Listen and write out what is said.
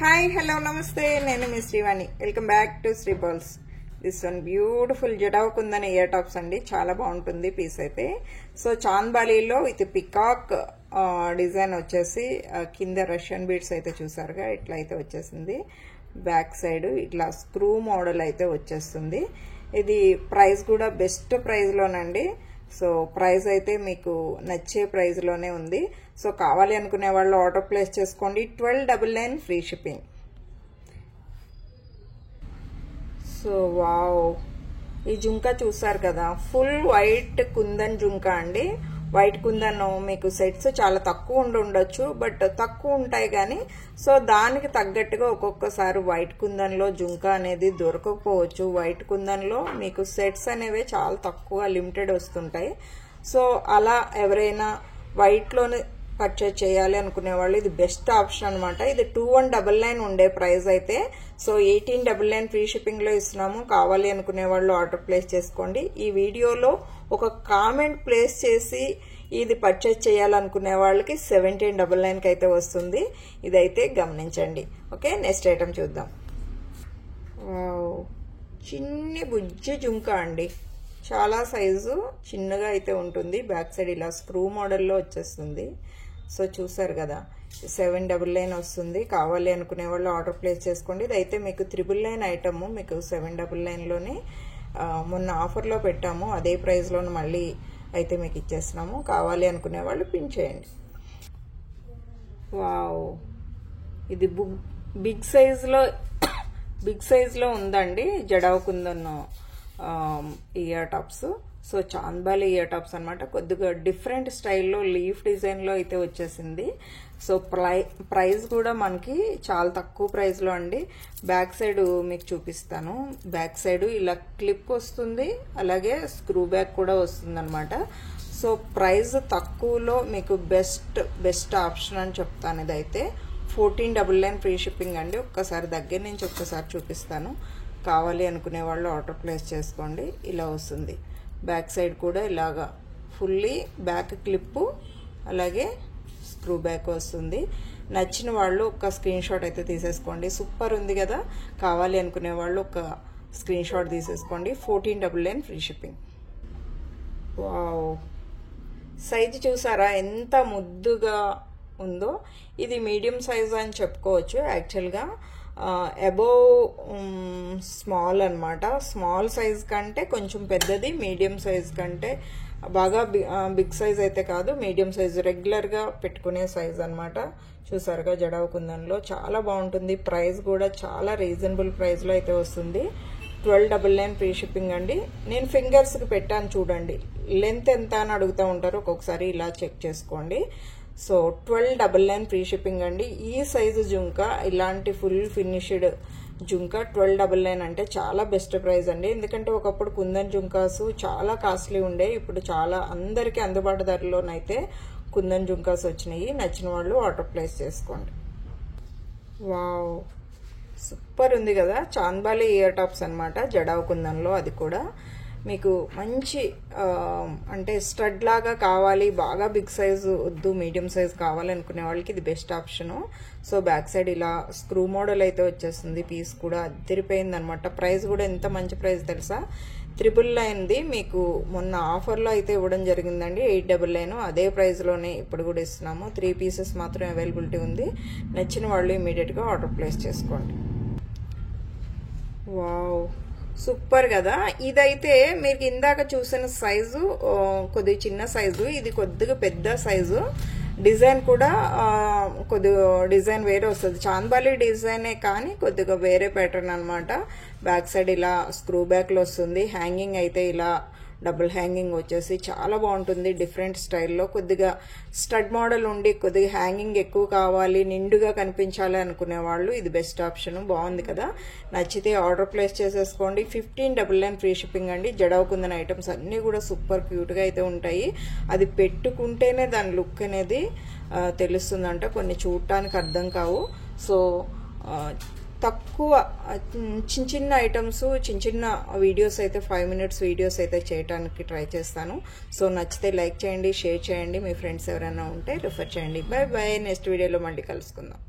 Hi hello నమస్తే నేను మీ Srivani welcome back to Sri pearls. This one beautiful jadau kundan ear tops అండి. చాలా బాగుంటుంది పీస్ అయితే. సో చాంద్బాలీలో విత్ పికాక్ డిజైన్ వచ్చేసి కింద రష్యన్ బీడ్స్ అయితే చూసారుగా ఇట్లా అయితే వచ్చేసింది. బ్యాక్ సైడ్ ఇట్లా స్క్రూ మోడల్ అయితే వచ్చేస్తుంది. ఇది ప్రైస్ కూడా బెస్ట్ ప్రైస్ లోనండి. సో ప్రైస్ అయితే మీకు నచ్చే ప్రైస్ లోనే ఉంది. సో కావాలి అనుకునే వాళ్ళు ఆర్డర్ ప్లేస్ చేసుకోండి. 1299 ఫ్రీ షిప్పింగ్. సో వావ్, ఈ జుంకా చూసారు కదా, ఫుల్ వైట్ కుందన్ జుంకా అండి. వైట్ కుందన్ మీకు సెట్స్ చాలా తక్కువ ఉండొచ్చు, బట్ తక్కువ ఉంటాయి కానీ సో దానికి తగ్గట్టుగా ఒక్కొక్కసారి వైట్ కుందన్ లో జుంకా అనేది దొరకకపోవచ్చు. వైట్ కుందన్ లో మీకు సెట్స్ అనేవి చాలా తక్కువ లిమిటెడ్ వస్తుంటాయి. సో అలా ఎవరైనా వైట్ లోనే పర్చేజ్ చేయాలి అనుకునే వాళ్ళు ఇది బెస్ట్ ఆప్షన్ అనమాట. ఇది 2199 ఉండే ప్రైస్ అయితే సో 1899 ఫ్రీ షిప్పింగ్ లో ఇస్తున్నాము. కావాలి అనుకునే వాళ్ళు ఆర్డర్ ప్లేస్ చేసుకోండి. ఈ వీడియోలో ఒక కామెంట్ ప్లేస్ చేసి ఇది పర్చేజ్ చేయాలనుకునే వాళ్ళకి 1799 అయితే వస్తుంది. ఇదైతే గమనించండి. ఓకే, నెక్స్ట్ ఐటమ్ చూద్దాం. చిన్ని బుజ్జి జుంకా అండి. చాలా సైజు చిన్నగా అయితే ఉంటుంది. బ్యాక్ సైడ్ ఇలా స్క్రూ మోడల్లో వచ్చేస్తుంది. సో చూసారు కదా, 799 వస్తుంది. కావాలి అనుకునే వాళ్ళు ఆర్డర్ ప్లేస్ చేసుకోండి. ఇదైతే మీకు 999 ఐటమ్ మీకు 799లోనే మొన్న ఆఫర్లో పెట్టాము. అదే ప్రైస్లో మళ్ళీ అయితే మీకు ఇచ్చేస్తున్నాము. కావాలి అనుకునే వాళ్ళు పిన్ చేయండి. వావ్, ఇది బిగ్ సైజ్లో ఉందండి. Jadau kundan ear tops. So chandbali ear tops అనమాట. కొద్దిగా డిఫరెంట్ స్టైల్లో లీఫ్ డిజైన్లో అయితే వచ్చేసింది. సో ప్రైస్ కూడా మనకి చాలా తక్కువ ప్రైస్లో అండి. బ్యాక్ సైడ్ మీకు చూపిస్తాను. బ్యాక్ సైడ్ ఇలా క్లిప్ వస్తుంది, అలాగే స్క్రూ బ్యాక్ కూడా వస్తుంది అనమాట. సో ప్రైస్ తక్కువలో మీకు బెస్ట్ ఆప్షన్ అని చెప్తాను. ఇదైతే 1499 ఫ్రీ షిప్పింగ్ అండి. ఒక్కసారి దగ్గర నుంచి ఒక్కసారి చూపిస్తాను. కావాలి అనుకునే వాళ్ళు ఆర్డర్ ప్లేస్ చేసుకోండి. ఇలా వస్తుంది. బ్యాక్ సైడ్ కూడా ఇలాగా ఫుల్లీ బ్యాక్ క్లిప్పు, అలాగే స్క్రూ బ్యాక్ వస్తుంది. నచ్చిన వాళ్ళు ఒక స్క్రీన్ షాట్ అయితే తీసేసుకోండి. సూపర్ ఉంది కదా. కావాలి అనుకునే వాళ్ళు ఒక స్క్రీన్ షాట్ తీసేసుకోండి. 1499 ఫ్రీ షిప్పింగ్. వావ్, సైజు చూసారా ఎంత ముద్దుగా ఉందో. ఇది మీడియం సైజ్ అని చెప్పుకోవచ్చు. యాక్చువల్గా అబోవ్ స్మాల్ అనమాట. స్మాల్ సైజ్ కంటే కొంచెం పెద్దది, మీడియం సైజ్ కంటే బాగా బిగ్ సైజ్ అయితే కాదు, మీడియం సైజ్ రెగ్యులర్గా పెట్టుకునే సైజ్ అనమాట. చూసారుగా జడావ్ కుందన్లో చాలా బాగుంటుంది. ప్రైస్ కూడా చాలా రీజనబుల్ ప్రైస్లో అయితే వస్తుంది. 1299 ఫ్రీ షిప్పింగ్ అండి. నేను ఫింగర్స్కి పెట్టాను చూడండి. లెంత్ ఎంత అని అడుగుతూ ఉంటారు, ఒక్కొక్కసారి ఇలా చెక్ చేసుకోండి. సో 1299 ఫ్రీ షిప్పింగ్ అండి. ఈ సైజు జుంకా, ఇలాంటి ఫుల్ ఫినిష్డ్ జుంకా 1299 అంటే చాలా బెస్ట్ ప్రైస్ అండి. ఎందుకంటే ఒకప్పుడు కుందన్ జుంకాస్ చాలా కాస్ట్లీ ఉండే, ఇప్పుడు చాలా అందరికీ అందుబాటు ధరలోనైతే కుందన్ జుంకాస్ వచ్చినాయి. నచ్చిన వాళ్ళు ఆర్డర్ ప్లేస్ చేసుకోండి. వావ్, సూపర్ ఉంది కదా. చాంద్బాలి ఇయర్ టాప్స్ అనమాట జడావ్ కుందన్లో. అది కూడా మీకు మంచి అంటే స్టడ్ లాగా కావాలి, బాగా బిగ్ సైజు వద్దు, మీడియం సైజ్ కావాలి అనుకునే వాళ్ళకి ఇది best option. So back side ఇలా స్క్రూ మోడల్ అయితే వచ్చేస్తుంది. పీస్ కూడా అదిరిపోయింది అనమాట. ప్రైస్ కూడా ఎంత మంచి ప్రైస్ తెలుసా, 999ది మీకు మొన్న ఆఫర్లో అయితే ఇవ్వడం జరిగిందండి. 899 అదే ప్రైస్లోనే ఇప్పుడు కూడా ఇస్తున్నాము. 3 పీసెస్ మాత్రం అవైలబిలిటీ ఉంది. నచ్చిన వాళ్ళు ఇమీడియట్గా ఆర్డర్ ప్లేస్ చేసుకోండి. వావ్, సూపర్ కదా. ఇదైతే మీకు ఇందాక చూసిన సైజు కొద్దిగా చిన్న సైజు, ఇది కొద్దిగా పెద్ద సైజు. డిజైన్ కూడా కొద్దిగా డిజైన్ వేరే వస్తుంది. చాంద్బాలి డిజైనే కానీ కొద్దిగా వేరే ప్యాటర్న్ అనమాట. బ్యాక్ సైడ్ ఇలా స్క్రూ బ్యాక్లో వస్తుంది. హ్యాంగింగ్ అయితే ఇలా డబుల్ హ్యాంగింగ్ వచ్చేసి చాలా బాగుంటుంది. డిఫరెంట్ స్టైల్లో కొద్దిగా స్టడ్ మోడల్ ఉండి కొద్దిగా హ్యాంగింగ్ ఎక్కువ కావాలి, నిండుగా కనిపించాలి అనుకునే వాళ్ళు ఇది బెస్ట్ ఆప్షన్. బాగుంది కదా. నచ్చితే ఆర్డర్ ప్లేస్ చేసేసుకోండి. 1599 ఫ్రీ షిప్పింగ్ అండి. జడావ్ కుందన్ ఐటమ్స్ అన్నీ కూడా సూపర్ క్యూట్గా అయితే ఉంటాయి. అది పెట్టుకుంటేనే దాని లుక్ అనేది తెలుస్తుందంట. కొన్ని చూడటానికి అర్థం కావు. సో తక్కువ చిన్న ఐటమ్స్, చిన్న వీడియోస్ అయితే 5 minutes వీడియోస్ అయితే చేయడానికి ట్రై చేస్తాను. సో నచ్చితే లైక్ చేయండి, షేర్ చేయండి, మీ ఫ్రెండ్స్ ఎవరైనా ఉంటే రిఫర్ చేయండి. By by. నెక్స్ట్ వీడియోలో మళ్ళీ కలుసుకుందాం.